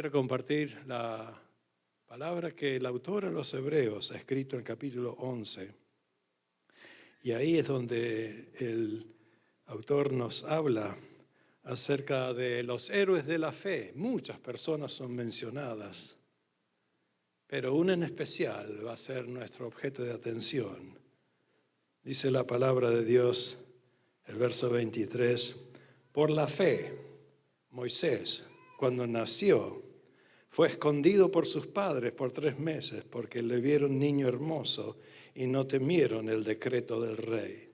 Quiero compartir la palabra que el autor a los Hebreos ha escrito en el capítulo 11. Y ahí es donde el autor nos habla acerca de los héroes de la fe. Muchas personas son mencionadas, pero una en especial va a ser nuestro objeto de atención. Dice la palabra de Dios, el verso 23, por la fe, Moisés, cuando nació, fue escondido por sus padres por 3 meses porque le vieron niño hermoso y no temieron el decreto del rey.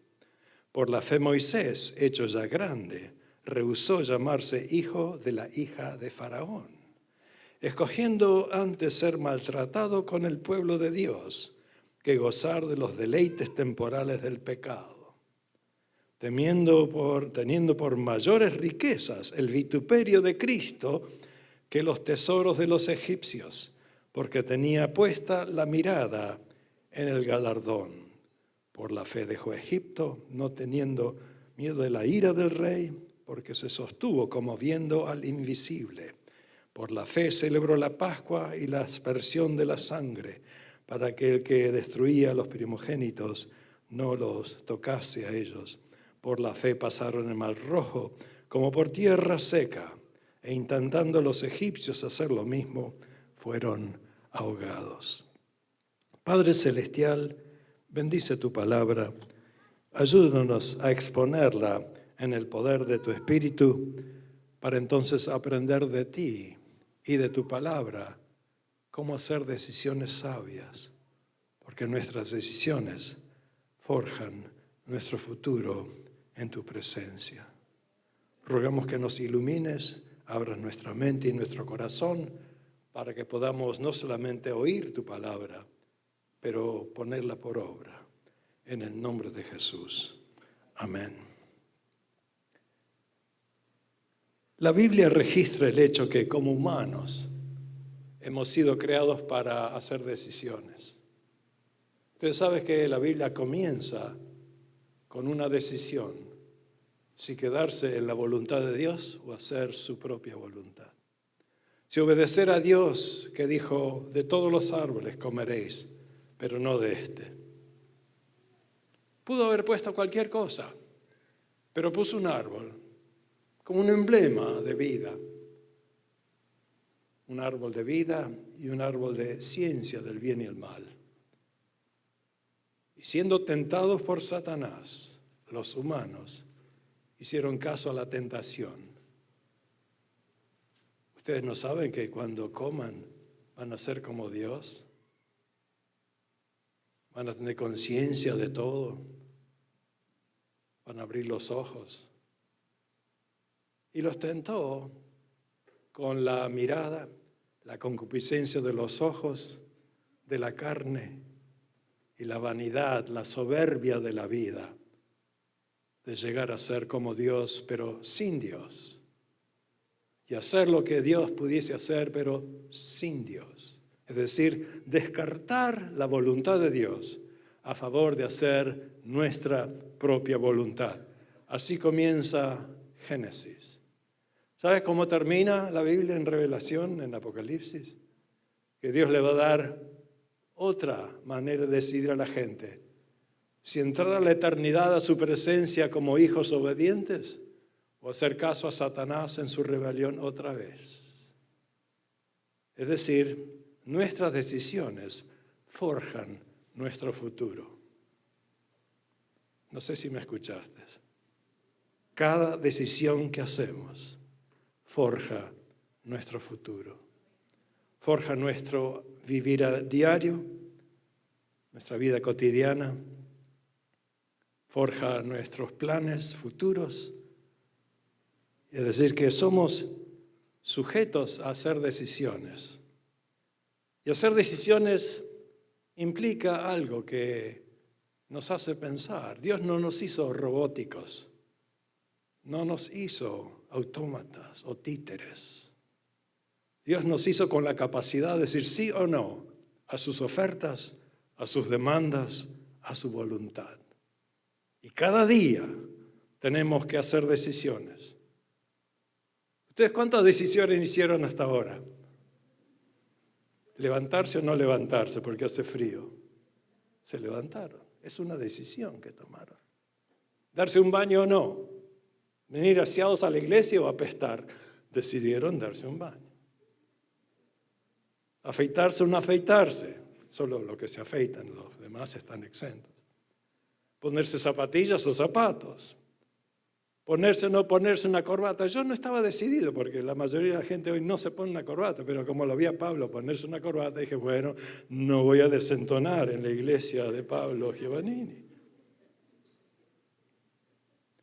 Por la fe Moisés, hecho ya grande, rehusó llamarse hijo de la hija de Faraón, escogiendo antes ser maltratado con el pueblo de Dios que gozar de los deleites temporales del pecado, teniendo por mayores riquezas el vituperio de Cristo que los tesoros de los egipcios, porque tenía puesta la mirada en el galardón. Por la fe dejó Egipto, no teniendo miedo de la ira del rey, porque se sostuvo como viendo al invisible. Por la fe celebró la Pascua y la aspersión de la sangre, para que el que destruía a los primogénitos no los tocase a ellos. Por la fe pasaron el Mar Rojo como por tierra seca, e intentando los egipcios hacer lo mismo, fueron ahogados. Padre Celestial, bendice tu palabra, ayúdanos a exponerla en el poder de tu Espíritu, para entonces aprender de ti y de tu palabra cómo hacer decisiones sabias, porque nuestras decisiones forjan nuestro futuro en tu presencia. Rogamos que nos ilumines, abras nuestra mente y nuestro corazón para que podamos no solamente oír tu palabra, pero ponerla por obra. En el nombre de Jesús. Amén. La Biblia registra el hecho que como humanos hemos sido creados para hacer decisiones. Ustedes saben que la Biblia comienza con una decisión, si quedarse en la voluntad de Dios o hacer su propia voluntad. Si obedecer a Dios, que dijo, de todos los árboles comeréis, pero no de este. Pudo haber puesto cualquier cosa, pero puso un árbol como un emblema de vida. Un árbol de vida y un árbol de ciencia del bien y el mal. Y siendo tentados por Satanás, los humanos hicieron caso a la tentación. ¿Ustedes no saben que cuando coman van a ser como Dios? Van a tener conciencia de todo. Van a abrir los ojos. Y los tentó con la mirada, la concupiscencia de los ojos, de la carne y la vanidad, la soberbia de la vida, de llegar a ser como Dios, pero sin Dios. Y hacer lo que Dios pudiese hacer, pero sin Dios. Es decir, descartar la voluntad de Dios a favor de hacer nuestra propia voluntad. Así comienza Génesis. ¿Sabes cómo termina la Biblia en Revelación, en Apocalipsis? Que Dios le va a dar otra manera de decidir a la gente. Si entrar a la eternidad a su presencia como hijos obedientes o hacer caso a Satanás en su rebelión otra vez. Es decir, nuestras decisiones forjan nuestro futuro. No sé si me escuchaste. Cada decisión que hacemos forja nuestro futuro. Forja nuestro vivir a diario, nuestra vida cotidiana. Forja nuestros planes futuros. Es decir, que somos sujetos a hacer decisiones. Y hacer decisiones implica algo que nos hace pensar. Dios no nos hizo robóticos, no nos hizo autómatas o títeres. Dios nos hizo con la capacidad de decir sí o no a sus ofertas, a sus demandas, a su voluntad. Y cada día tenemos que hacer decisiones. ¿Ustedes cuántas decisiones hicieron hasta ahora? levantarse o no levantarse porque hace frío. Se levantaron. Es una decisión que tomaron. Darse un baño o no. Venir aseados a la iglesia o apestar. Decidieron darse un baño. Afeitarse o no afeitarse. Solo los que se afeitan, los demás están exentos. Ponerse zapatillas o zapatos. Ponerse o no ponerse una corbata. Yo no estaba decidido porque la mayoría de la gente hoy no se pone una corbata, pero como lo vi a Pablo ponerse una corbata, dije, bueno, no voy a desentonar en la iglesia de Pablo Giovannini.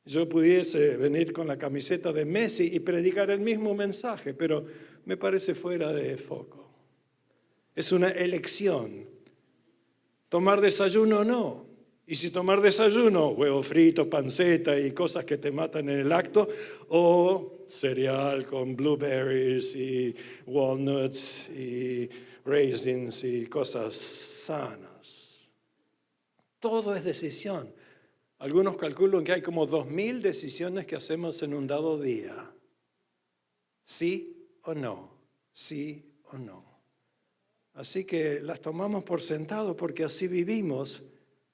Yo pudiese venir con la camiseta de Messi y predicar el mismo mensaje, pero me parece fuera de foco. Es una elección. Tomar desayuno o no. Y si tomar desayuno, huevo frito, panceta y cosas que te matan en el acto, o cereal con blueberries y walnuts y raisins y cosas sanas. Todo es decisión. Algunos calculan que hay como 2000 decisiones que hacemos en un dado día. Sí o no, sí o no. Así que las tomamos por sentado porque así vivimos,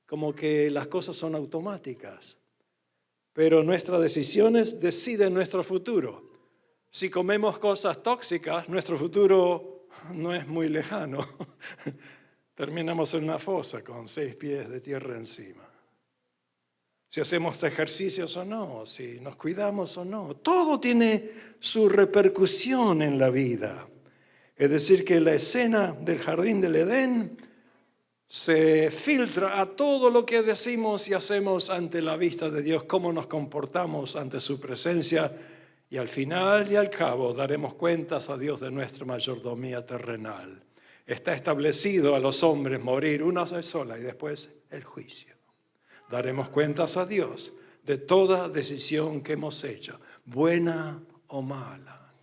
como que las cosas son automáticas. Pero nuestras decisiones deciden nuestro futuro. Si comemos cosas tóxicas, nuestro futuro no es muy lejano. Terminamos en una fosa con 6 pies de tierra encima. Si hacemos ejercicios o no, si nos cuidamos o no, todo tiene su repercusión en la vida. Es decir, que la escena del jardín del Edén se filtra a todo lo que decimos y hacemos ante la vista de Dios, cómo nos comportamos ante su presencia, y al final y al cabo daremos cuentas a Dios de nuestra mayordomía terrenal. Está establecido a los hombres morir una vez sola y después el juicio. Daremos cuentas a Dios de toda decisión que hemos hecho, buena o mala.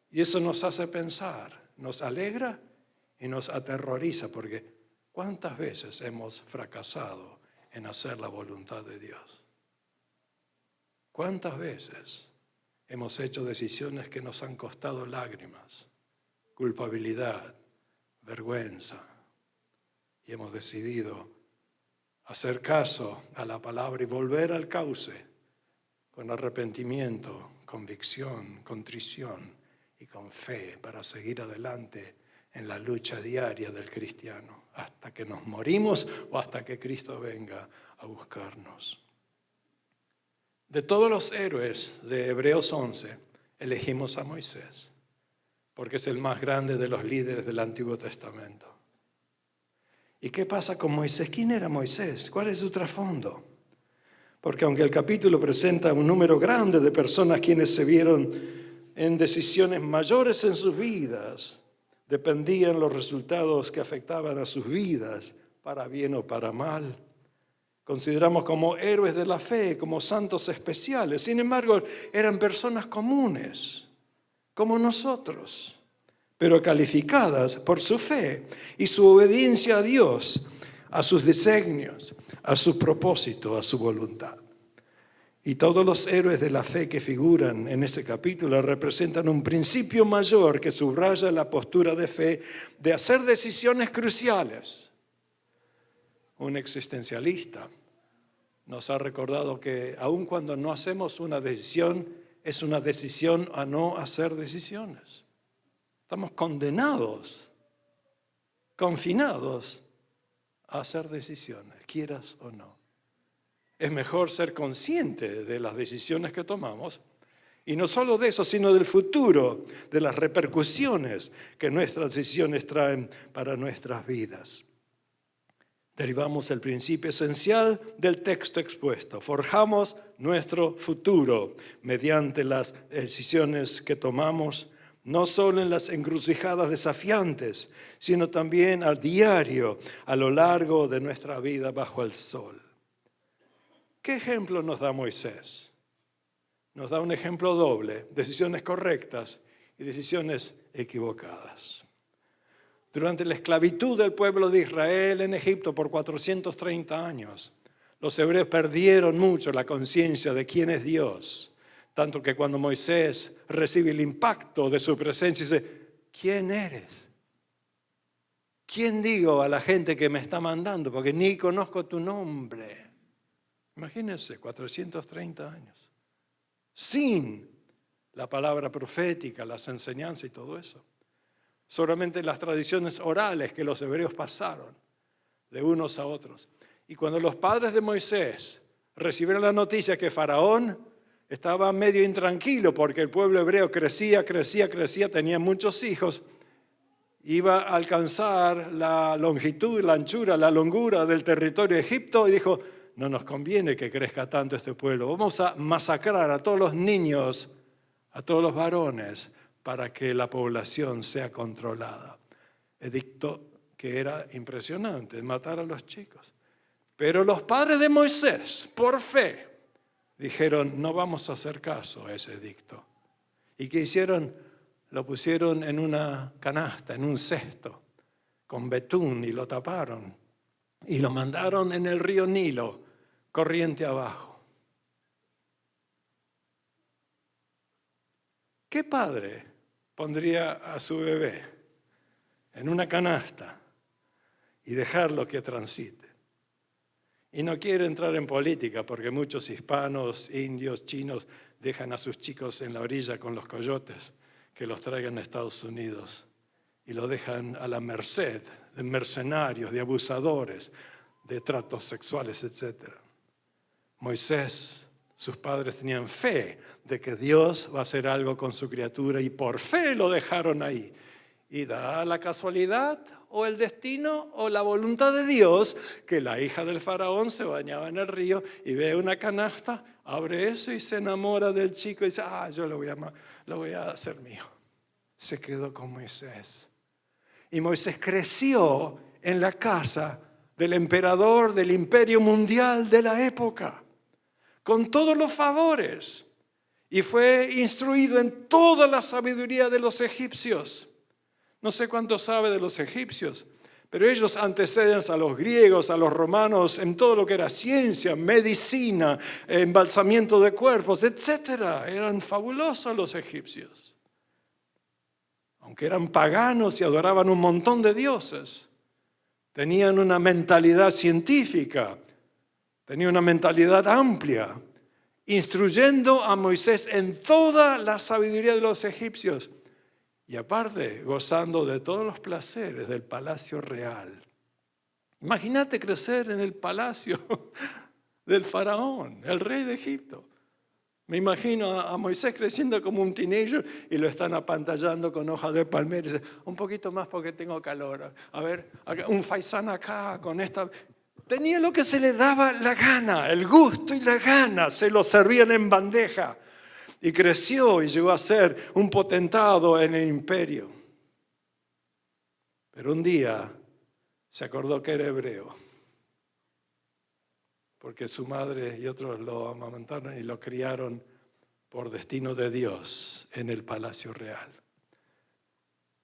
Y eso nos hace pensar, nos alegra y nos aterroriza, porque ¿cuántas veces hemos fracasado en hacer la voluntad de Dios? ¿Cuántas veces hemos hecho decisiones que nos han costado lágrimas, culpabilidad, vergüenza, y hemos decidido hacer caso a la palabra y volver al cauce con arrepentimiento, convicción, contrición y con fe para seguir adelante en la lucha diaria del cristiano, hasta que nos morimos o hasta que Cristo venga a buscarnos. De todos los héroes de Hebreos 11, elegimos a Moisés, porque es el más grande de los líderes del Antiguo Testamento. ¿Y qué pasa con Moisés? ¿Quién era Moisés? ¿Cuál es su trasfondo? Porque aunque el capítulo presenta un número grande de personas quienes se vieron en decisiones mayores en sus vidas, dependían los resultados que afectaban a sus vidas, para bien o para mal. Consideramos como héroes de la fe, como santos especiales. Sin embargo, eran personas comunes, como nosotros, pero calificadas por su fe y su obediencia a Dios, a sus designios, a su propósito, a su voluntad. Y todos los héroes de la fe que figuran en ese capítulo representan un principio mayor que subraya la postura de fe de hacer decisiones cruciales. Un existencialista nos ha recordado que aun cuando no hacemos una decisión, es una decisión a no hacer decisiones. Estamos condenados, confinados a hacer decisiones, quieras o no. Es mejor ser consciente de las decisiones que tomamos, y no solo de eso, sino del futuro, de las repercusiones que nuestras decisiones traen para nuestras vidas. Derivamos el principio esencial del texto expuesto. Forjamos nuestro futuro mediante las decisiones que tomamos, no solo en las encrucijadas desafiantes, sino también a diario, a lo largo de nuestra vida bajo el sol. ¿Qué ejemplo nos da Moisés? Nos da un ejemplo doble: decisiones correctas y decisiones equivocadas. Durante la esclavitud del pueblo de Israel en Egipto por 430 años, los hebreos perdieron mucho la conciencia de quién es Dios. Tanto que cuando Moisés recibe el impacto de su presencia, dice: ¿quién eres? ¿quién digo a la gente que me está mandando? Porque ni conozco tu nombre. Imagínense, 430 años. Sin la palabra profética, las enseñanzas y todo eso. Solamente las tradiciones orales que los hebreos pasaron de unos a otros. Y cuando los padres de Moisés recibieron la noticia que Faraón estaba medio intranquilo porque el pueblo hebreo crecía, tenía muchos hijos, iba a alcanzar la longitud, la anchura, la longura del territorio de Egipto y dijo, no nos conviene que crezca tanto este pueblo, vamos a masacrar a todos los niños, a todos los varones, para que la población sea controlada. Edicto que era impresionante, matar a los chicos. Pero los padres de Moisés, por fe, dijeron, no vamos a hacer caso a ese edicto. ¿Y qué hicieron? Lo pusieron en una canasta, en un cesto, con betún y lo taparon. Y lo mandaron en el río Nilo, corriente abajo. ¿Qué padre pondría a su bebé en una canasta y dejarlo que transite? Y no quiero entrar en política porque muchos hispanos, indios, chinos dejan a sus chicos en la orilla con los coyotes que los traigan a Estados Unidos y lo dejan a la merced de mercenarios, de abusadores, de tratos sexuales, etc. Moisés, sus padres tenían fe de que Dios va a hacer algo con su criatura y por fe lo dejaron ahí. Y da la casualidad o el destino o la voluntad de Dios que la hija del faraón se bañaba en el río y ve una canasta, abre eso y se enamora del chico y dice, yo lo voy a hacer mío. Se quedó con Moisés. Y Moisés creció en la casa del emperador del imperio mundial de la época, con todos los favores, y fue instruido en toda la sabiduría de los egipcios. No sé cuánto sabe de los egipcios, pero ellos anteceden a los griegos, a los romanos, en todo lo que era ciencia, medicina, embalsamiento de cuerpos, etc. Eran fabulosos los egipcios. Aunque eran paganos y adoraban un montón de dioses, tenían una mentalidad científica, tenían una mentalidad amplia, instruyendo a Moisés en toda la sabiduría de los egipcios. Y aparte, gozando de todos los placeres del palacio real. Imagínate crecer en el palacio del faraón, el rey de Egipto. Me imagino a Moisés creciendo como un teenager y lo están apantallando con hojas de palmera. Y dice, un poquito más porque tengo calor. A ver, un faisán acá con esta. Tenía lo que se le daba la gana, el gusto y la gana. Se lo servían en bandeja. Y creció y llegó a ser un potentado en el imperio. Pero un día se acordó que era hebreo, porque su madre y otros lo amamantaron y lo criaron por destino de Dios en el palacio real.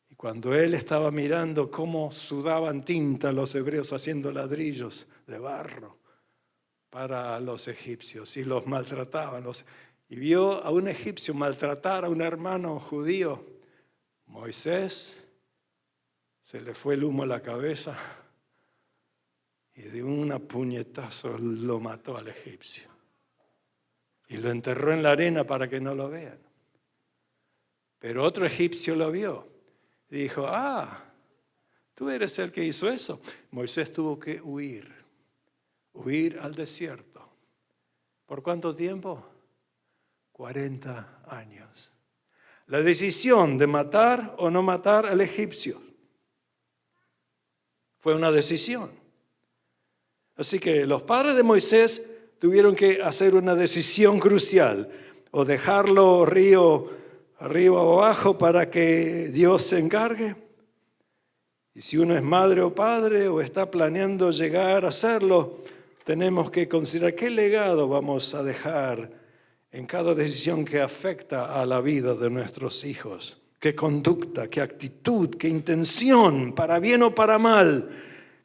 Y cuando él estaba mirando cómo sudaban tinta los hebreos haciendo ladrillos de barro para los egipcios y los maltrataban, y vio a un egipcio maltratar a un hermano judío, Moisés, se le fue el humo a la cabeza y de un puñetazo lo mató al egipcio. Y lo enterró en la arena para que no lo vean. Pero otro egipcio lo vio y dijo, tú eres el que hizo eso. Moisés tuvo que huir al desierto. ¿Por cuánto tiempo? 40 años. La decisión de matar o no matar al egipcio fue una decisión. Así que los padres de Moisés tuvieron que hacer una decisión crucial, o dejarlo río arriba o abajo para que Dios se encargue. Y si uno es madre o padre o está planeando llegar a hacerlo, tenemos que considerar qué legado vamos a dejar en cada decisión que afecta a la vida de nuestros hijos. Qué conducta, qué actitud, qué intención, para bien o para mal,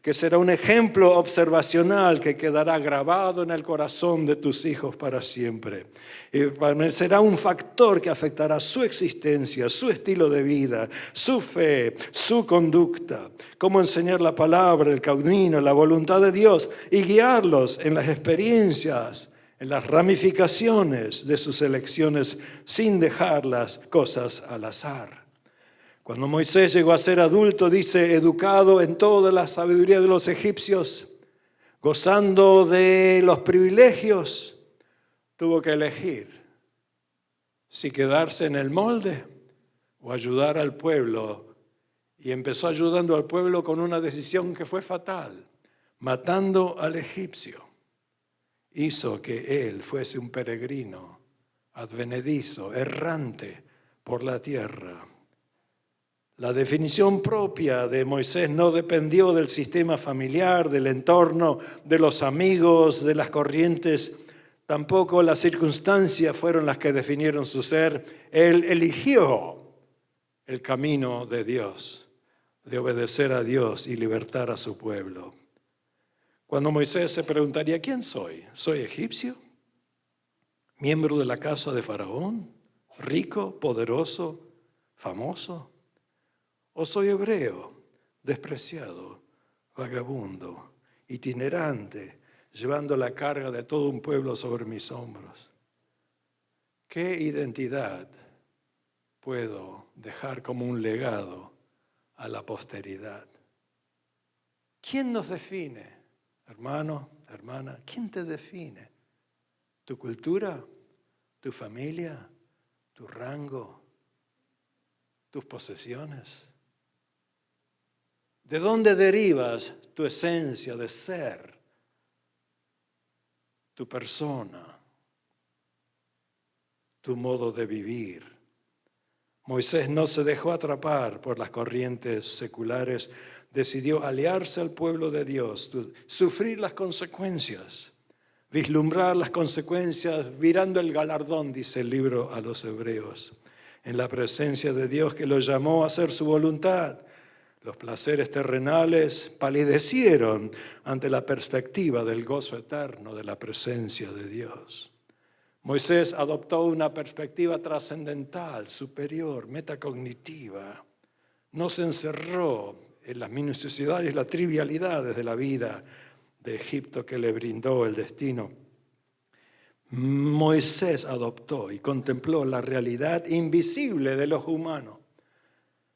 que será un ejemplo observacional que quedará grabado en el corazón de tus hijos para siempre. Y será un factor que afectará su existencia, su estilo de vida, su fe, su conducta, cómo enseñar la palabra, el camino, la voluntad de Dios y guiarlos en las experiencias, en las ramificaciones de sus elecciones sin dejar las cosas al azar. Cuando Moisés llegó a ser adulto, dice, educado en toda la sabiduría de los egipcios, gozando de los privilegios, tuvo que elegir si quedarse en el molde o ayudar al pueblo. Y empezó ayudando al pueblo con una decisión que fue fatal, matando al egipcio. Hizo que él fuese un peregrino, advenedizo, errante por la tierra. La definición propia de Moisés no dependió del sistema familiar, del entorno, de los amigos, de las corrientes. Tampoco las circunstancias fueron las que definieron su ser. Él eligió el camino de Dios, de obedecer a Dios y libertar a su pueblo. Cuando Moisés se preguntaría, ¿quién soy? ¿Soy egipcio? ¿Miembro de la casa de Faraón? ¿Rico, poderoso, famoso? ¿O soy hebreo, despreciado, vagabundo, itinerante, llevando la carga de todo un pueblo sobre mis hombros? ¿Qué identidad puedo dejar como un legado a la posteridad? ¿Quién nos define, hermano, hermana? ¿Quién te define? ¿Tu cultura? ¿Tu familia? ¿Tu rango? ¿Tus posesiones? ¿De dónde derivas tu esencia de ser, tu persona, tu modo de vivir? Moisés no se dejó atrapar por las corrientes seculares, decidió aliarse al pueblo de Dios, sufrir las consecuencias, vislumbrar las consecuencias, mirando el galardón, dice el libro a los Hebreos, en la presencia de Dios que lo llamó a hacer su voluntad. Los placeres terrenales palidecieron ante la perspectiva del gozo eterno de la presencia de Dios. Moisés adoptó una perspectiva trascendental, superior, metacognitiva. No se encerró en las minuciosidades y las trivialidades de la vida de Egipto que le brindó el destino. Moisés adoptó y contempló la realidad invisible de los humanos,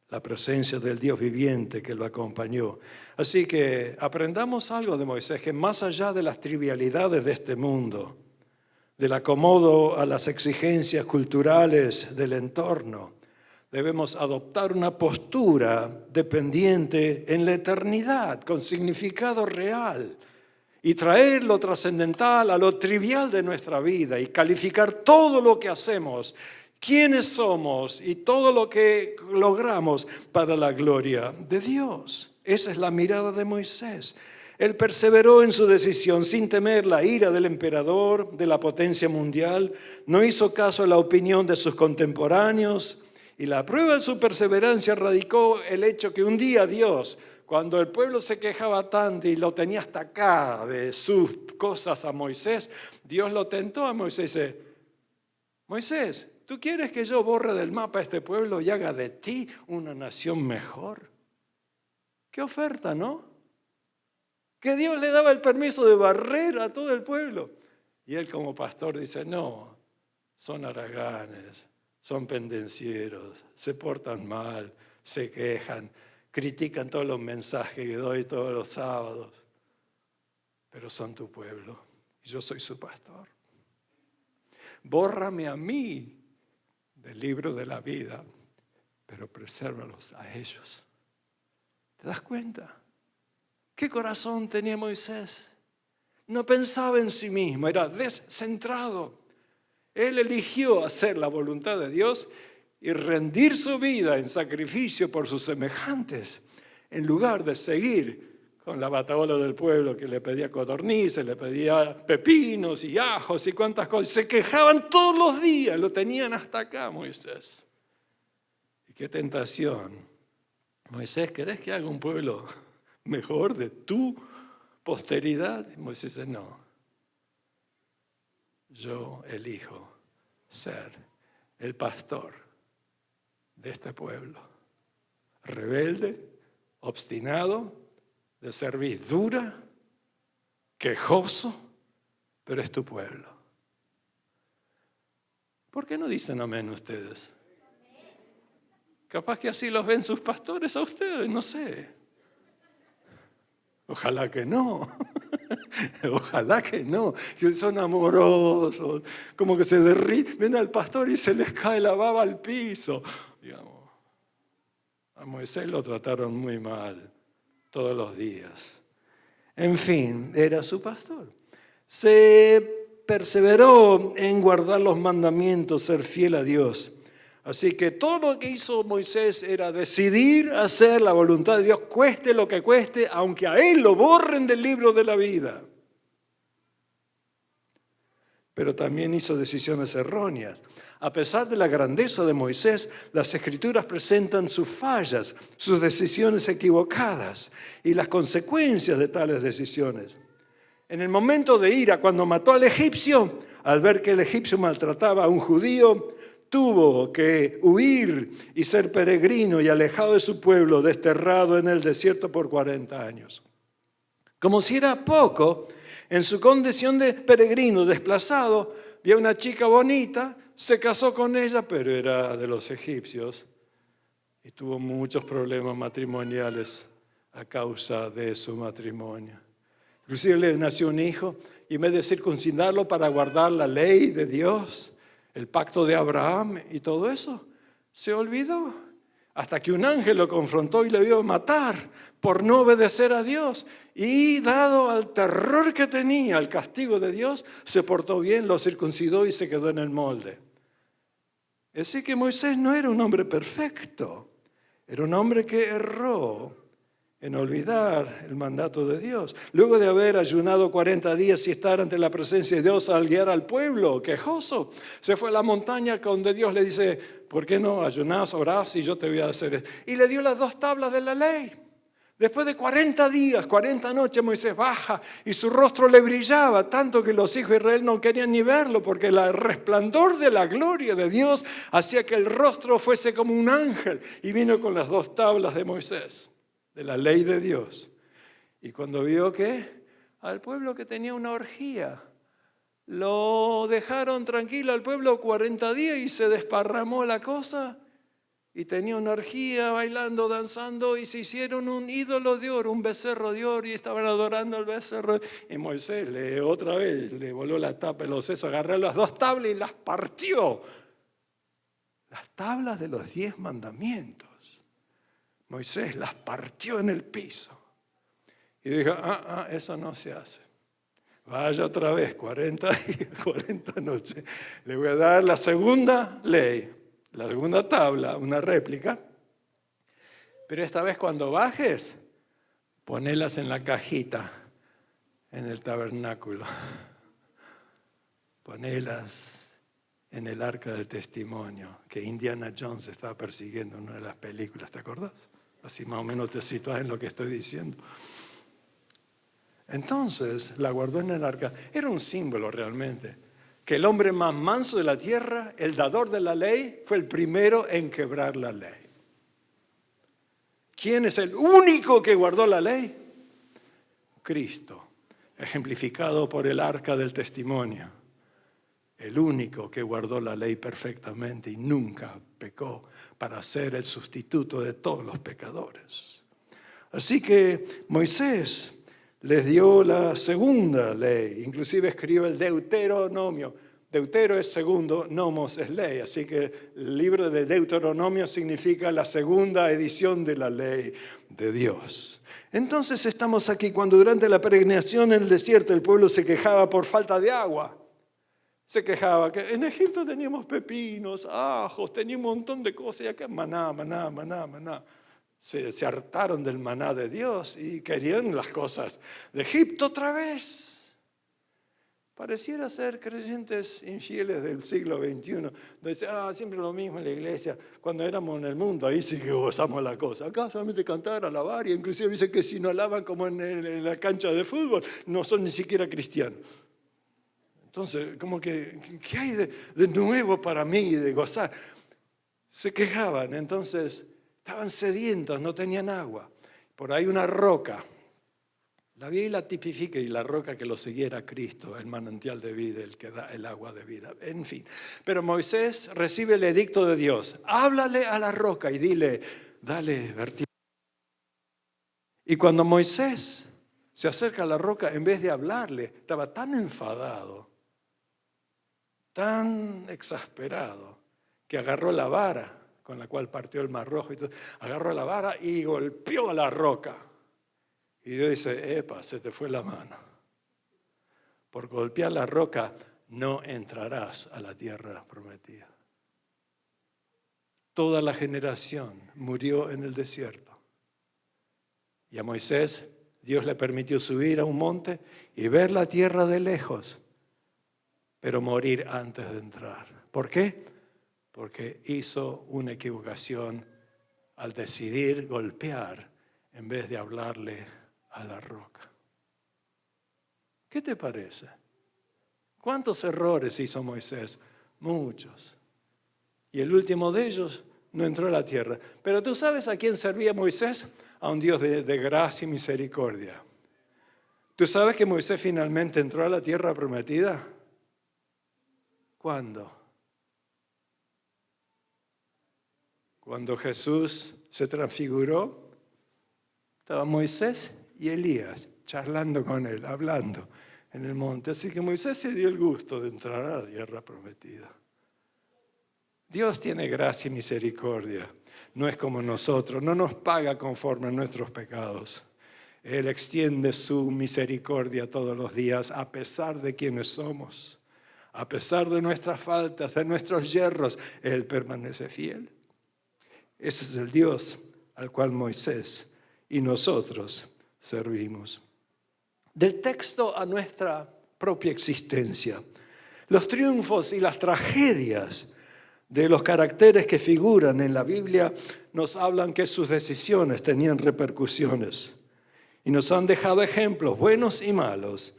la presencia del Dios viviente que lo acompañó. Así que aprendamos algo de Moisés, que más allá de las trivialidades de este mundo, del acomodo a las exigencias culturales del entorno, debemos adoptar una postura dependiente en la eternidad, con significado real, y traer lo trascendental a lo trivial de nuestra vida y calificar todo lo que hacemos, quiénes somos y todo lo que logramos para la gloria de Dios. Esa es la mirada de Moisés. Él perseveró en su decisión sin temer la ira del emperador, de la potencia mundial. No hizo caso a la opinión de sus contemporáneos. Y la prueba de su perseverancia radicó el hecho que un día Dios, cuando el pueblo se quejaba tanto y lo tenía hasta acá de sus cosas a Moisés, Dios lo tentó a Moisés y dice, Moisés, ¿tú quieres que yo borre del mapa a este pueblo y haga de ti una nación mejor? ¿Qué oferta, no? Que Dios le daba el permiso de barrer a todo el pueblo. Y él como pastor dice, no, son haraganes, son pendencieros, se portan mal, se quejan, critican todos los mensajes que doy todos los sábados, pero son tu pueblo y yo soy su pastor. Bórrame a mí del libro de la vida, pero presérvalos a ellos. ¿Te das cuenta? ¿Qué corazón tenía Moisés? No pensaba en sí mismo, era descentrado. Él eligió hacer la voluntad de Dios y rendir su vida en sacrificio por sus semejantes, en lugar de seguir con la batahola del pueblo que le pedía codornices, le pedía pepinos y ajos y cuantas cosas. Se quejaban todos los días, lo tenían hasta acá Moisés. Y qué tentación. Moisés, ¿querés que haga un pueblo mejor de tu posteridad. Y Moisés dice, no, yo elijo ser el pastor de este pueblo, rebelde, obstinado, de cerviz dura, quejoso, pero es tu pueblo. ¿Por qué no dicen amén ustedes? Capaz que así los ven sus pastores a ustedes, no sé. Ojalá que no. Ojalá que no. Que son amorosos, como que se derriten. Ven al pastor y se les cae la baba al piso. Digamos, a Moisés lo trataron muy mal todos los días. En fin, era su pastor. Se perseveró en guardar los mandamientos, ser fiel a Dios. Así que todo lo que hizo Moisés era decidir hacer la voluntad de Dios, cueste lo que cueste, aunque a él lo borren del libro de la vida. Pero también hizo decisiones erróneas. A pesar de la grandeza de Moisés, las Escrituras presentan sus fallas, sus decisiones equivocadas y las consecuencias de tales decisiones. En el momento de ira, cuando mató al egipcio, al ver que el egipcio maltrataba a un judío, tuvo que huir y ser peregrino y alejado de su pueblo, desterrado en el desierto por 40 años. Como si era poco, en su condición de peregrino desplazado, vio una chica bonita, se casó con ella, pero era de los egipcios y tuvo muchos problemas matrimoniales a causa de su matrimonio. Inclusive le nació un hijo y en vez de circuncidarlo para guardar la ley de Dios, el pacto de Abraham y todo eso, se olvidó. Hasta que un ángel lo confrontó y le vio matar por no obedecer a Dios. Y dado al terror que tenía, al castigo de Dios, se portó bien, lo circuncidó y se quedó en el molde. Así que Moisés no era un hombre perfecto, era un hombre que erró en olvidar el mandato de Dios. Luego de haber ayunado 40 días y estar ante la presencia de Dios al guiar al pueblo, quejoso, se fue a la montaña donde Dios le dice, ¿por qué no ayunás, orás y yo te voy a hacer esto? Y le dio las 2 tablas de la ley. Después de 40 días, 40 noches, Moisés baja y su rostro le brillaba, tanto que los hijos de Israel no querían ni verlo, porque el resplandor de la gloria de Dios hacía que el rostro fuese como un ángel. Y vino con las 2 tablas de Moisés, de la ley de Dios. Y cuando vio que al pueblo que tenía una orgía, lo dejaron tranquilo al pueblo 40 días y se desparramó la cosa. Y tenía una orgía, bailando, danzando, y se hicieron un ídolo de oro, un becerro de oro, y estaban adorando al becerro. Y Moisés otra vez le voló la tapa de los sesos, agarró las 2 tablas y las partió. Las tablas de los 10 mandamientos. Moisés las partió en el piso. Y dijo, eso no se hace. Vaya otra vez, 40 días, 40 noches. Le voy a dar la segunda ley. La segunda tabla, una réplica, pero esta vez cuando bajes, ponelas en la cajita, en el tabernáculo. Ponelas en el arca del testimonio, que Indiana Jones estaba persiguiendo en una de las películas, ¿te acordás? Así más o menos te situás en lo que estoy diciendo. Entonces, la guardó en el arca. Era un símbolo realmente. Que el hombre más manso de la tierra, el dador de la ley, fue el primero en quebrar la ley. ¿Quién es el único que guardó la ley? Cristo, ejemplificado por el arca del testimonio. El único que guardó la ley perfectamente y nunca pecó para ser el sustituto de todos los pecadores. Así que Moisés les dio la segunda ley, inclusive escribió el Deuteronomio. Deutero es segundo, nomos es ley, así que el libro de Deuteronomio significa la segunda edición de la ley de Dios. Entonces estamos aquí cuando durante la peregrinación en el desierto el pueblo se quejaba por falta de agua. Se quejaba que en Egipto teníamos pepinos, ajos, tenía un montón de cosas y acá maná. Se hartaron del maná de Dios y querían las cosas de Egipto otra vez. pareciera ser creyentes infieles del siglo XXI. Dice, siempre lo mismo en la iglesia. Cuando éramos en el mundo, ahí sí que gozamos la cosa. Acá solamente cantar, alabar, y inclusive dicen que si no alaban como en la cancha de fútbol, no son ni siquiera cristianos. Entonces, como que, ¿qué hay de nuevo para mí, de gozar? Se quejaban, entonces estaban sedientos, no tenían agua. Por ahí una roca. La Biblia tipifica y la roca que lo siguiera Cristo, el manantial de vida, el que da el agua de vida, en fin. Pero Moisés recibe el edicto de Dios. Háblale a la roca y dile, dale vertido. Y cuando Moisés se acerca a la roca, en vez de hablarle, estaba tan enfadado, tan exasperado, que agarró la vara con la cual partió el Mar Rojo. Agarró la vara y golpeó a la roca. Y Dios dice, epa, se te fue la mano. Por golpear la roca no entrarás a la tierra prometida. Toda la generación murió en el desierto. Y a Moisés Dios le permitió subir a un monte y ver la tierra de lejos, pero morir antes de entrar. ¿Por qué? Porque hizo una equivocación al decidir golpear en vez de hablarle a la roca. ¿Qué te parece? ¿Cuántos errores hizo Moisés? Muchos. Y el último de ellos no entró a la tierra. Pero ¿tú sabes a quién servía Moisés? A un Dios de gracia y misericordia. ¿Tú sabes que Moisés finalmente entró a la tierra prometida? ¿Cuándo? Cuando Jesús se transfiguró, estaba Moisés y Elías charlando con él, hablando en el monte. Así que Moisés se dio el gusto de entrar a la tierra prometida. Dios tiene gracia y misericordia. No es como nosotros, no nos paga conforme a nuestros pecados. Él extiende su misericordia todos los días a pesar de quienes somos. A pesar de nuestras faltas, de nuestros yerros, Él permanece fiel. Ese es el Dios al cual Moisés y nosotros servimos. Del texto a nuestra propia existencia, los triunfos y las tragedias de los caracteres que figuran en la Biblia nos hablan que sus decisiones tenían repercusiones y nos han dejado ejemplos buenos y malos,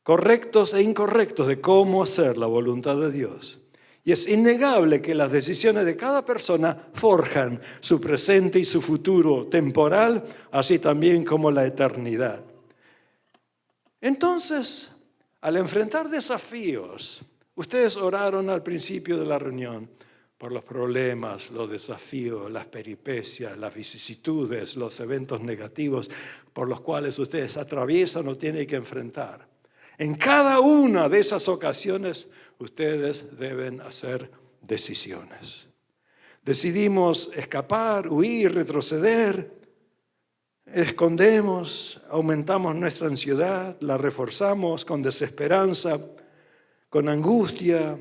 correctos e incorrectos de cómo hacer la voluntad de Dios. Y es innegable que las decisiones de cada persona forjan su presente y su futuro temporal, así también como la eternidad. Entonces, al enfrentar desafíos, ustedes oraron al principio de la reunión por los problemas, los desafíos, las peripecias, las vicisitudes, los eventos negativos por los cuales ustedes atraviesan o tienen que enfrentar. En cada una de esas ocasiones, ustedes deben hacer decisiones. Decidimos escapar, huir, retroceder, escondemos, aumentamos nuestra ansiedad, la reforzamos con desesperanza, con angustia,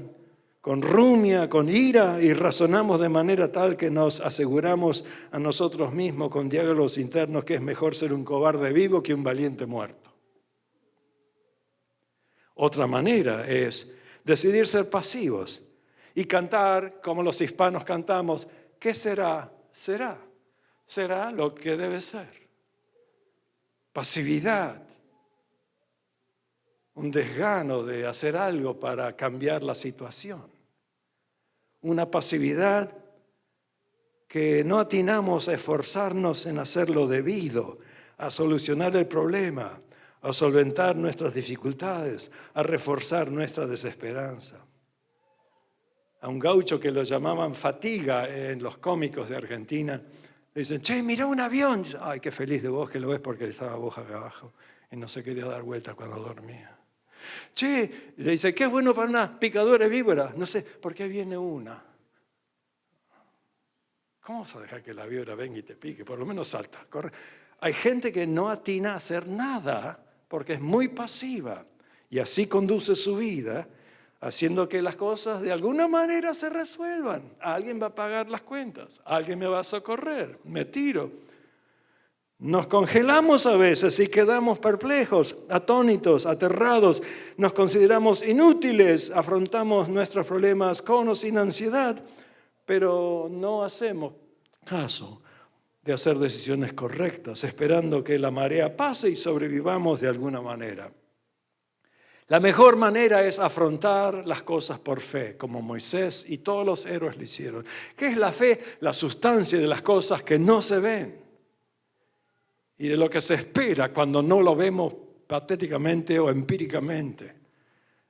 con rumia, con ira, y razonamos de manera tal que nos aseguramos a nosotros mismos con diálogos internos que es mejor ser un cobarde vivo que un valiente muerto. Otra manera es decidir ser pasivos y cantar como los hispanos cantamos, ¿qué será? Será. Será lo que debe ser. Pasividad. Un desgano de hacer algo para cambiar la situación. Una pasividad que no atinamos a esforzarnos en hacer lo debido, a solucionar el problema, a solventar nuestras dificultades, a reforzar nuestra desesperanza. A un gaucho que lo llamaban fatiga en los cómicos de Argentina, le dicen, che, mira un avión. Ay, qué feliz de vos que lo ves porque estaba boca abajo y no se quería dar vueltas cuando dormía. Che, le dice, ¿qué es bueno para una picadora de víbora? No sé, ¿por qué viene una? ¿Cómo vas a dejar que la víbora venga y te pique? Por lo menos salta, corre. Hay gente que no atina a hacer nada porque es muy pasiva y así conduce su vida, haciendo que las cosas de alguna manera se resuelvan. Alguien va a pagar las cuentas, alguien me va a socorrer, me tiro. Nos congelamos a veces y quedamos perplejos, atónitos, aterrados. Nos consideramos inútiles, afrontamos nuestros problemas con o sin ansiedad, pero no hacemos caso de hacer decisiones correctas, esperando que la marea pase y sobrevivamos de alguna manera. La mejor manera es afrontar las cosas por fe, como Moisés y todos los héroes lo hicieron. ¿Qué es la fe? La sustancia de las cosas que no se ven y de lo que se espera cuando no lo vemos patéticamente o empíricamente.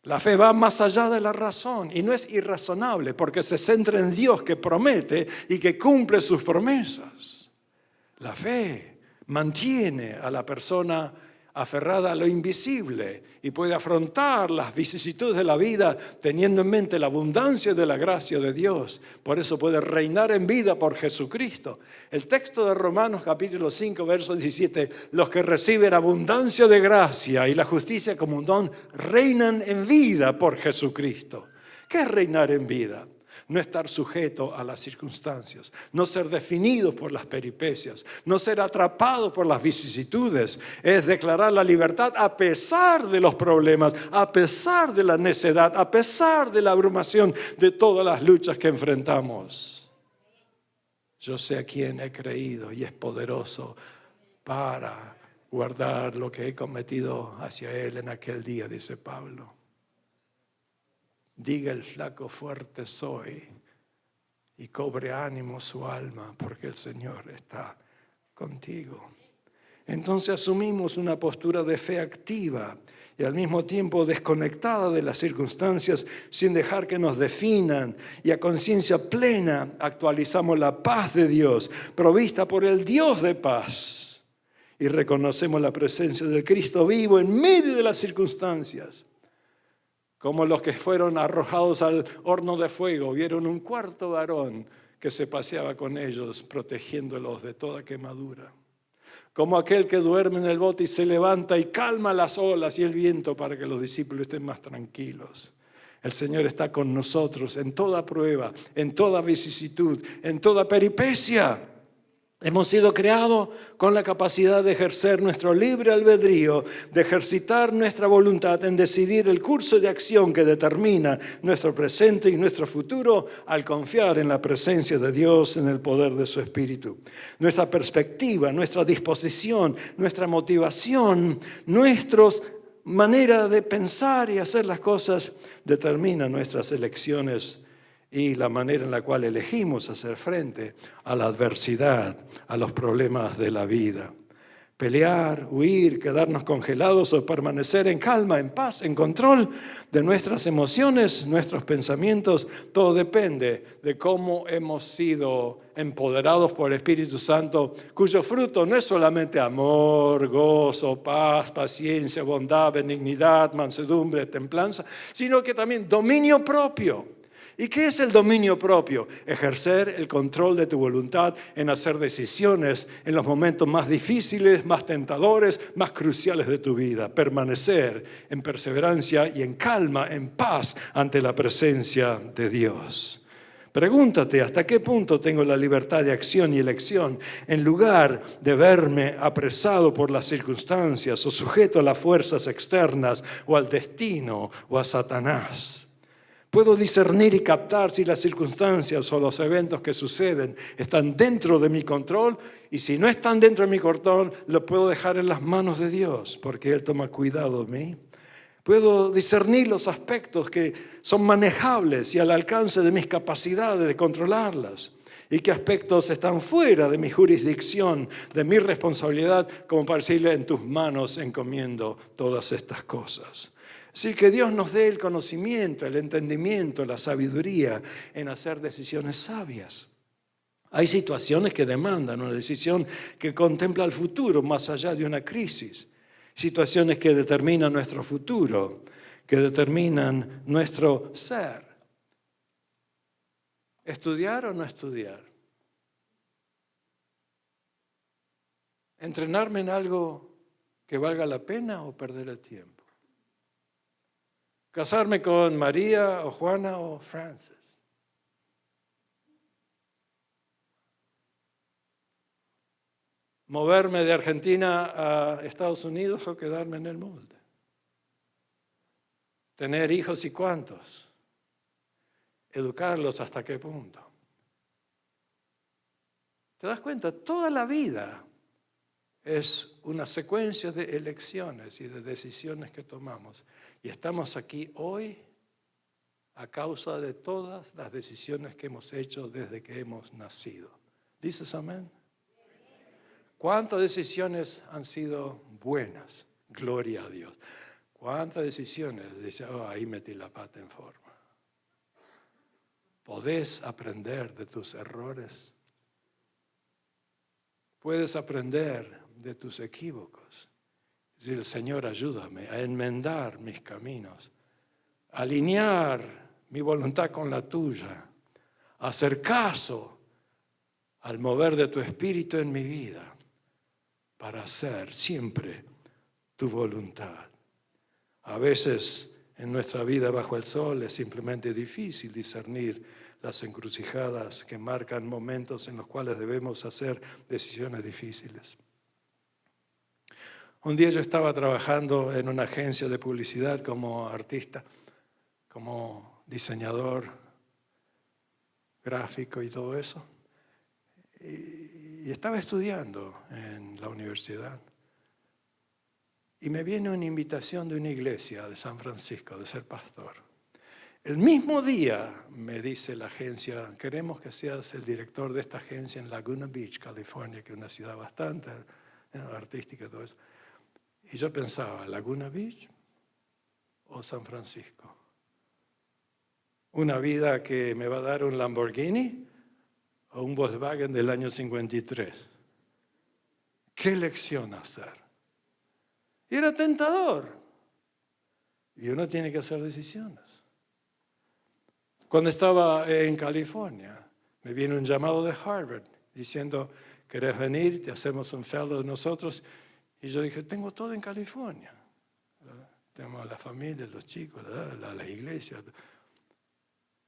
La fe va más allá de la razón y no es irrazonable porque se centra en Dios que promete y que cumple sus promesas. La fe mantiene a la persona aferrada a lo invisible y puede afrontar las vicisitudes de la vida teniendo en mente la abundancia de la gracia de Dios. Por eso puede reinar en vida por Jesucristo. El texto de Romanos capítulo 5, verso 17, los que reciben abundancia de gracia y la justicia como un don, reinan en vida por Jesucristo. ¿Qué es reinar en vida? No estar sujeto a las circunstancias, no ser definido por las peripecias, no ser atrapado por las vicisitudes, es declarar la libertad a pesar de los problemas, a pesar de la necedad, a pesar de la abrumación de todas las luchas que enfrentamos. Yo sé a quién he creído y es poderoso para guardar lo que he cometido hacia Él en aquel día, dice Pablo. Diga el flaco fuerte soy y cobre ánimo su alma porque el Señor está contigo. Entonces asumimos una postura de fe activa y al mismo tiempo desconectada de las circunstancias sin dejar que nos definan y a conciencia plena actualizamos la paz de Dios provista por el Dios de paz y reconocemos la presencia del Cristo vivo en medio de las circunstancias. Como los que fueron arrojados al horno de fuego, vieron un cuarto varón que se paseaba con ellos, protegiéndolos de toda quemadura. Como aquel que duerme en el bote y se levanta y calma las olas y el viento para que los discípulos estén más tranquilos. El Señor está con nosotros en toda prueba, en toda vicisitud, en toda peripecia. Hemos sido creados con la capacidad de ejercer nuestro libre albedrío, de ejercitar nuestra voluntad en decidir el curso de acción que determina nuestro presente y nuestro futuro al confiar en la presencia de Dios, en el poder de su Espíritu. Nuestra perspectiva, nuestra disposición, nuestra motivación, nuestra manera de pensar y hacer las cosas determina nuestras elecciones y la manera en la cual elegimos hacer frente a la adversidad, a los problemas de la vida. Pelear, huir, quedarnos congelados o permanecer en calma, en paz, en control de nuestras emociones, nuestros pensamientos, todo depende de cómo hemos sido empoderados por el Espíritu Santo, cuyo fruto no es solamente amor, gozo, paz, paciencia, bondad, benignidad, mansedumbre, templanza, sino que también dominio propio. ¿Y qué es el dominio propio? Ejercer el control de tu voluntad en hacer decisiones en los momentos más difíciles, más tentadores, más cruciales de tu vida. Permanecer en perseverancia y en calma, en paz ante la presencia de Dios. Pregúntate, ¿hasta qué punto tengo la libertad de acción y elección en lugar de verme apresado por las circunstancias o sujeto a las fuerzas externas o al destino o a Satanás? Puedo discernir y captar si las circunstancias o los eventos que suceden están dentro de mi control y si no están dentro de mi control, lo puedo dejar en las manos de Dios porque Él toma cuidado de mí. Puedo discernir los aspectos que son manejables y al alcance de mis capacidades de controlarlas y qué aspectos están fuera de mi jurisdicción, de mi responsabilidad, como para decirle en tus manos encomiendo todas estas cosas. Así que Dios nos dé el conocimiento, el entendimiento, la sabiduría en hacer decisiones sabias. Hay situaciones que demandan una decisión que contempla el futuro más allá de una crisis. Situaciones que determinan nuestro futuro, que determinan nuestro ser. ¿Estudiar o no estudiar? ¿Entrenarme en algo que valga la pena o perder el tiempo? ¿Casarme con María o Juana o Frances? moverme de Argentina a Estados Unidos o quedarme en el molde. Tener hijos y cuántos. Educarlos hasta qué punto. ¿Te das cuenta? Toda la vida es una secuencia de elecciones y de decisiones que tomamos. Y estamos aquí hoy a causa de todas las decisiones que hemos hecho desde que hemos nacido. ¿Dices amén? ¿Cuántas decisiones han sido buenas? Gloria a Dios. ¿Cuántas decisiones? Dice, ahí metí la pata en forma. ¿Podés aprender de tus errores? Puedes aprender de tus equívocos. Decir, Señor, ayúdame a enmendar mis caminos, a alinear mi voluntad con la tuya, a hacer caso al mover de tu espíritu en mi vida, para hacer siempre tu voluntad. A veces en nuestra vida bajo el sol es simplemente difícil discernir las encrucijadas que marcan momentos en los cuales debemos hacer decisiones difíciles. Un día yo estaba trabajando en una agencia de publicidad como artista, como diseñador gráfico y todo eso. Y estaba estudiando en la universidad. Y me viene una invitación de una iglesia de San Francisco, de ser pastor. El mismo día me dice la agencia, queremos que seas el director de esta agencia en Laguna Beach, California, que es una ciudad bastante artística y todo eso. Y yo pensaba, ¿Laguna Beach o San Francisco? ¿Una vida que me va a dar un Lamborghini o un Volkswagen del año 53? ¿Qué elección hacer? Y era tentador. Y uno tiene que hacer decisiones. Cuando estaba en California, me viene un llamado de Harvard diciendo, ¿querés venir? Te hacemos un fellow de nosotros. Y yo dije, tengo todo en California. Tenemos la familia, los chicos, la iglesia.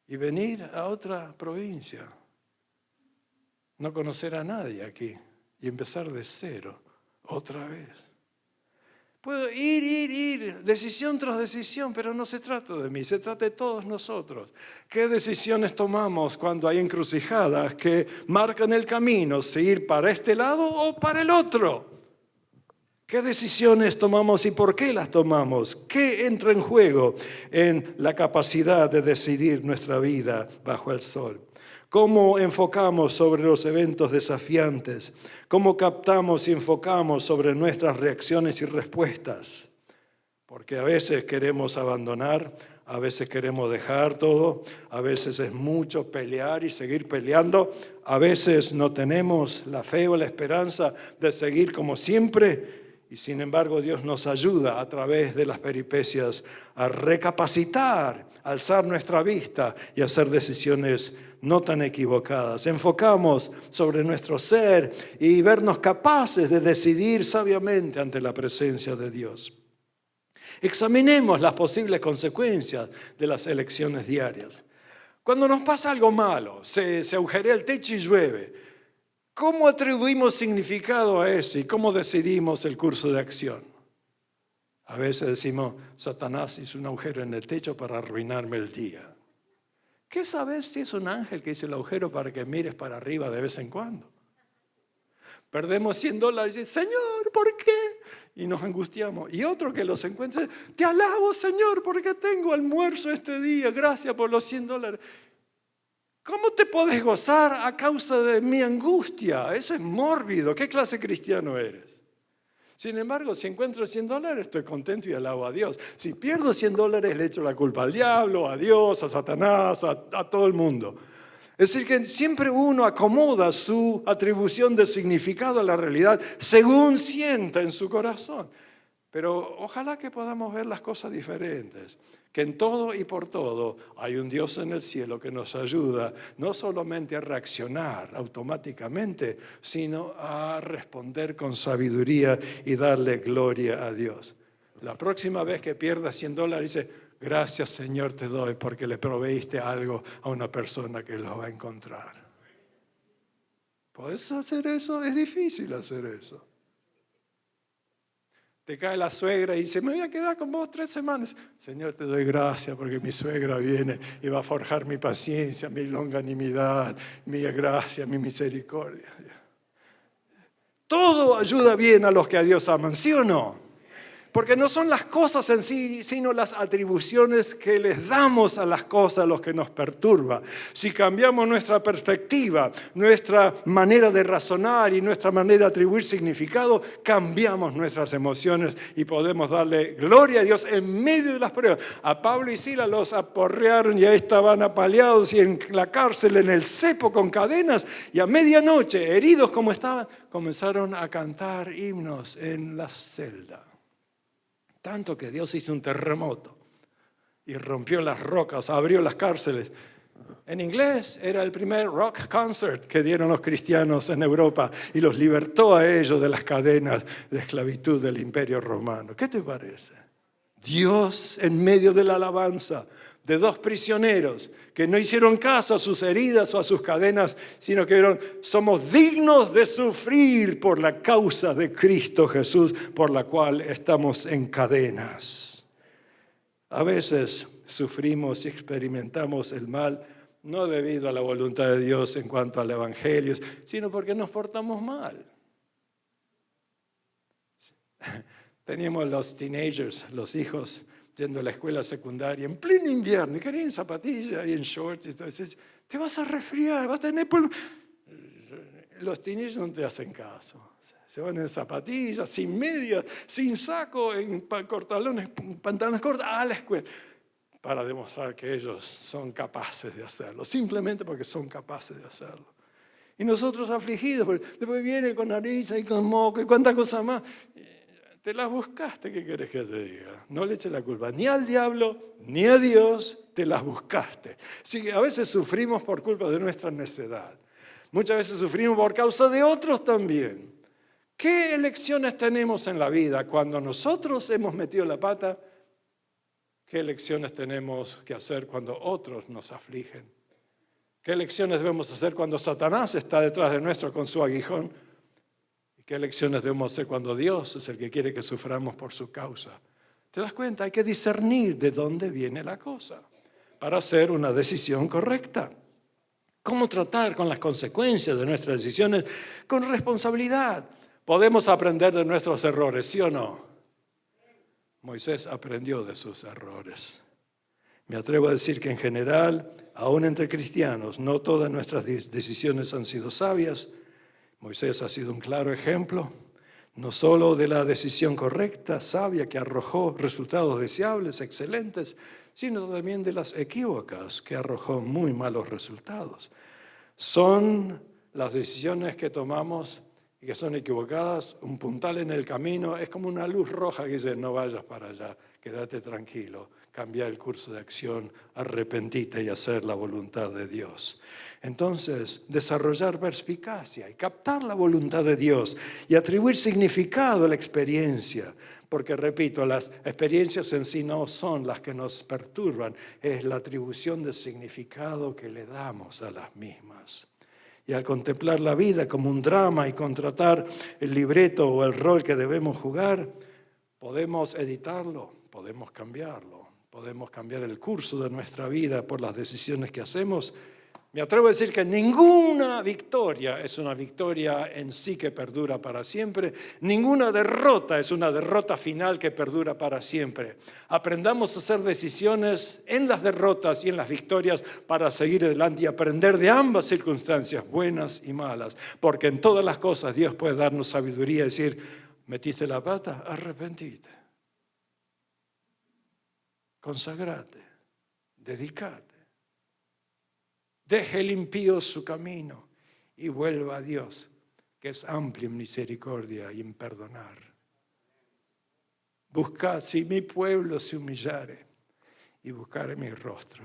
Y venir a otra provincia, no conocer a nadie aquí y empezar de cero otra vez. Puedo ir, decisión tras decisión, pero no se trata de mí, se trata de todos nosotros. ¿Qué decisiones tomamos cuando hay encrucijadas que marcan el camino, si ir para este lado o para el otro? ¿Qué decisiones tomamos y por qué las tomamos? ¿Qué entra en juego en la capacidad de decidir nuestra vida bajo el sol? ¿Cómo enfocamos sobre los eventos desafiantes? ¿Cómo captamos y enfocamos sobre nuestras reacciones y respuestas? Porque a veces queremos abandonar, a veces queremos dejar todo, a veces es mucho pelear y seguir peleando, a veces no tenemos la fe o la esperanza de seguir como siempre. Y sin embargo Dios nos ayuda a través de las peripecias a recapacitar, a alzar nuestra vista y a hacer decisiones no tan equivocadas. Enfocamos sobre nuestro ser y vernos capaces de decidir sabiamente ante la presencia de Dios. Examinemos las posibles consecuencias de las elecciones diarias. Cuando nos pasa algo malo, se agujerea el techo y llueve, ¿cómo atribuimos significado a eso y cómo decidimos el curso de acción? A veces decimos, Satanás hizo un agujero en el techo para arruinarme el día. ¿Qué sabes si es un ángel que hizo el agujero para que mires para arriba de vez en cuando? Perdemos $100 y dice, Señor, ¿por qué? Y nos angustiamos. Y otro que los encuentra, te alabo, Señor, porque tengo almuerzo este día. Gracias por los $100. ¿Cómo te podés gozar a causa de mi angustia? Eso es mórbido. ¿Qué clase de cristiano eres? Sin embargo, si encuentro $100, estoy contento y alabo a Dios. Si pierdo $100, le echo la culpa al diablo, a Dios, a Satanás, a todo el mundo. Es decir, que siempre uno acomoda su atribución de significado a la realidad según sienta en su corazón. Pero ojalá que podamos ver las cosas diferentes, que en todo y por todo hay un Dios en el cielo que nos ayuda no solamente a reaccionar automáticamente, sino a responder con sabiduría y darle gloria a Dios. La próxima vez que pierdas $100, dice, gracias Señor te doy porque le proveíste algo a una persona que lo va a encontrar. ¿Podés hacer eso? Es difícil hacer eso. Te cae la suegra y dice, me voy a quedar con vos 3 semanas. Señor, te doy gracias porque mi suegra viene y va a forjar mi paciencia, mi longanimidad, mi gracia, mi misericordia. Todo ayuda bien a los que a Dios aman, ¿sí o no? Porque no son las cosas en sí, sino las atribuciones que les damos a las cosas los que nos perturba. Si cambiamos nuestra perspectiva, nuestra manera de razonar y nuestra manera de atribuir significado, cambiamos nuestras emociones y podemos darle gloria a Dios en medio de las pruebas. A Pablo y Silas los aporrearon y ahí estaban apaleados y en la cárcel, en el cepo con cadenas, y a medianoche, heridos como estaban, comenzaron a cantar himnos en la celda. Tanto que Dios hizo un terremoto y rompió las rocas, abrió las cárceles. En inglés era el primer rock concert que dieron los cristianos en Europa y los libertó a ellos de las cadenas de esclavitud del Imperio Romano. ¿Qué te parece? Dios en medio de la alabanza de 2 prisioneros que no hicieron caso a sus heridas o a sus cadenas, sino que vieron, somos dignos de sufrir por la causa de Cristo Jesús, por la cual estamos en cadenas. A veces sufrimos y experimentamos el mal, no debido a la voluntad de Dios en cuanto al Evangelio, sino porque nos portamos mal. Teníamos los teenagers, los hijos, yendo a la escuela secundaria en pleno invierno, y querían zapatillas y en shorts y todo eso. Te vas a resfriar, vas a tener polvo. Los teenagers no te hacen caso. Se van en zapatillas, sin medias, sin saco, en pantalones cortos, a la escuela, para demostrar que ellos son capaces de hacerlo, simplemente porque son capaces de hacerlo. Y nosotros afligidos, porque después viene con nariz y con moco y cuántas cosas más. Te las buscaste, ¿qué querés que te diga? No le eches la culpa ni al diablo, ni a Dios, te las buscaste. Así que a veces sufrimos por culpa de nuestra necedad. Muchas veces sufrimos por causa de otros también. ¿Qué elecciones tenemos en la vida cuando nosotros hemos metido la pata? ¿Qué elecciones tenemos que hacer cuando otros nos afligen? ¿Qué elecciones debemos hacer cuando Satanás está detrás de nuestro con su aguijón? ¿Qué elecciones debemos hacer cuando Dios es el que quiere que suframos por su causa? ¿Te das cuenta? Hay que discernir de dónde viene la cosa para hacer una decisión correcta. ¿Cómo tratar con las consecuencias de nuestras decisiones? Con responsabilidad. Podemos aprender de nuestros errores, ¿sí o no? Moisés aprendió de sus errores. Me atrevo a decir que en general, aún entre cristianos, no todas nuestras decisiones han sido sabias. Moisés ha sido un claro ejemplo, no solo de la decisión correcta, sabia, que arrojó resultados deseables, excelentes, sino también de las equívocas, que arrojó muy malos resultados. Son las decisiones que tomamos y que son equivocadas, un puntal en el camino, es como una luz roja que dice, no vayas para allá, quédate tranquilo, cambia el curso de acción, arrepentite y hacer la voluntad de Dios. Entonces, desarrollar perspicacia y captar la voluntad de Dios y atribuir significado a la experiencia, porque repito, las experiencias en sí no son las que nos perturban, es la atribución de significado que le damos a las mismas. Y al contemplar la vida como un drama y contratar el libreto o el rol que debemos jugar, podemos editarlo, podemos cambiarlo, podemos cambiar el curso de nuestra vida por las decisiones que hacemos. Me atrevo a decir que ninguna victoria es una victoria en sí que perdura para siempre. Ninguna derrota es una derrota final que perdura para siempre. Aprendamos a hacer decisiones en las derrotas y en las victorias para seguir adelante y aprender de ambas circunstancias, buenas y malas. Porque en todas las cosas Dios puede darnos sabiduría y decir, metiste la pata, arrepentite. Consagrate, dedicate. Deje el impío su camino y vuelva a Dios, que es amplio en misericordia y en perdonar. Buscad, si mi pueblo se humillare y buscare mi rostro,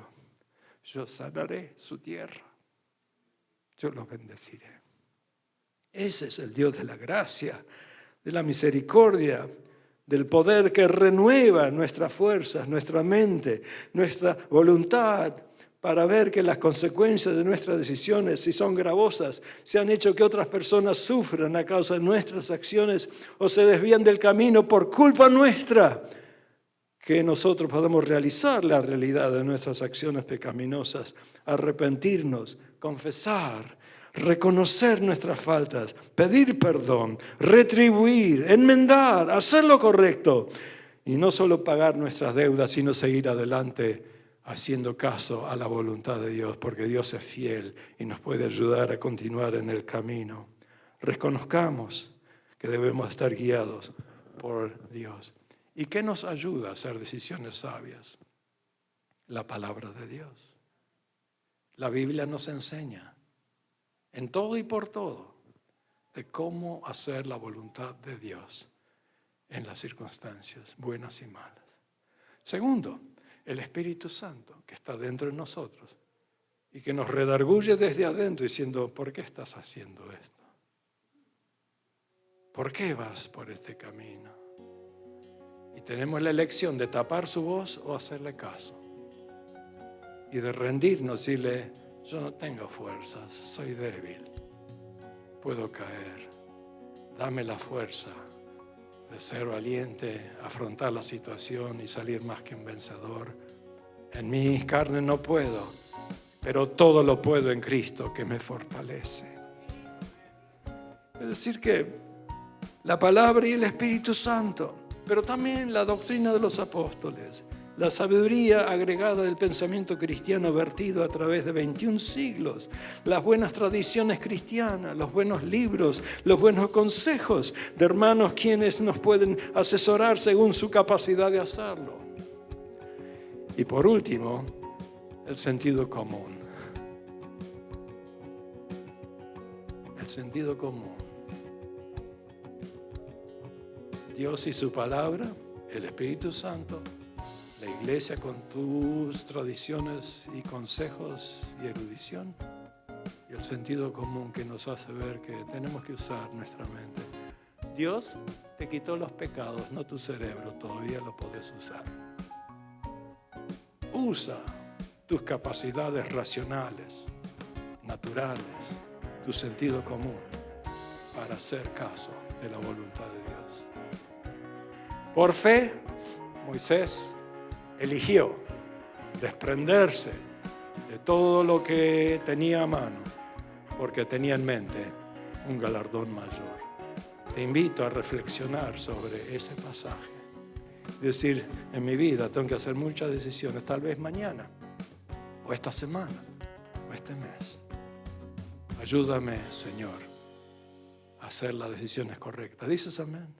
yo sanaré su tierra, yo los bendeciré. Ese es el Dios de la gracia, de la misericordia, del poder que renueva nuestras fuerzas, nuestra mente, nuestra voluntad, para ver que las consecuencias de nuestras decisiones, si son gravosas, si han hecho que otras personas sufran a causa de nuestras acciones o se desvían del camino por culpa nuestra, que nosotros podamos realizar la realidad de nuestras acciones pecaminosas, arrepentirnos, confesar, reconocer nuestras faltas, pedir perdón, retribuir, enmendar, hacer lo correcto y no solo pagar nuestras deudas, sino seguir adelante haciendo caso a la voluntad de Dios, porque Dios es fiel y nos puede ayudar a continuar en el camino. Reconozcamos que debemos estar guiados por Dios. ¿Y qué nos ayuda a hacer decisiones sabias? La palabra de Dios. La Biblia nos enseña en todo y por todo de cómo hacer la voluntad de Dios en las circunstancias buenas y malas. Segundo, el Espíritu Santo que está dentro de nosotros y que nos redarguye desde adentro diciendo, ¿por qué estás haciendo esto? ¿Por qué vas por este camino? Y tenemos la elección de tapar su voz o hacerle caso. Y de rendirnos y decirle, yo no tengo fuerzas, soy débil, puedo caer. Dame la fuerza de ser valiente, afrontar la situación y salir más que un vencedor. En mi carne no puedo, pero todo lo puedo en Cristo que me fortalece. Es decir que la palabra y el Espíritu Santo, pero también la doctrina de los apóstoles, la sabiduría agregada del pensamiento cristiano vertido a través de 21 siglos, las buenas tradiciones cristianas, los buenos libros, los buenos consejos de hermanos quienes nos pueden asesorar según su capacidad de hacerlo. Y por último, el sentido común. El sentido común. Dios y su palabra, el Espíritu Santo, la iglesia con tus tradiciones y consejos y erudición, y el sentido común que nos hace ver que tenemos que usar nuestra mente. Dios te quitó los pecados, no tu cerebro, todavía lo podés usar. Usa tus capacidades racionales, naturales, tu sentido común para hacer caso de la voluntad de Dios. Por fe, Moisés eligió desprenderse de todo lo que tenía a mano, porque tenía en mente un galardón mayor. Te invito a reflexionar sobre ese pasaje. Decir, en mi vida tengo que hacer muchas decisiones, tal vez mañana, o esta semana, o este mes. Ayúdame, Señor, a hacer las decisiones correctas. ¿Dices amén?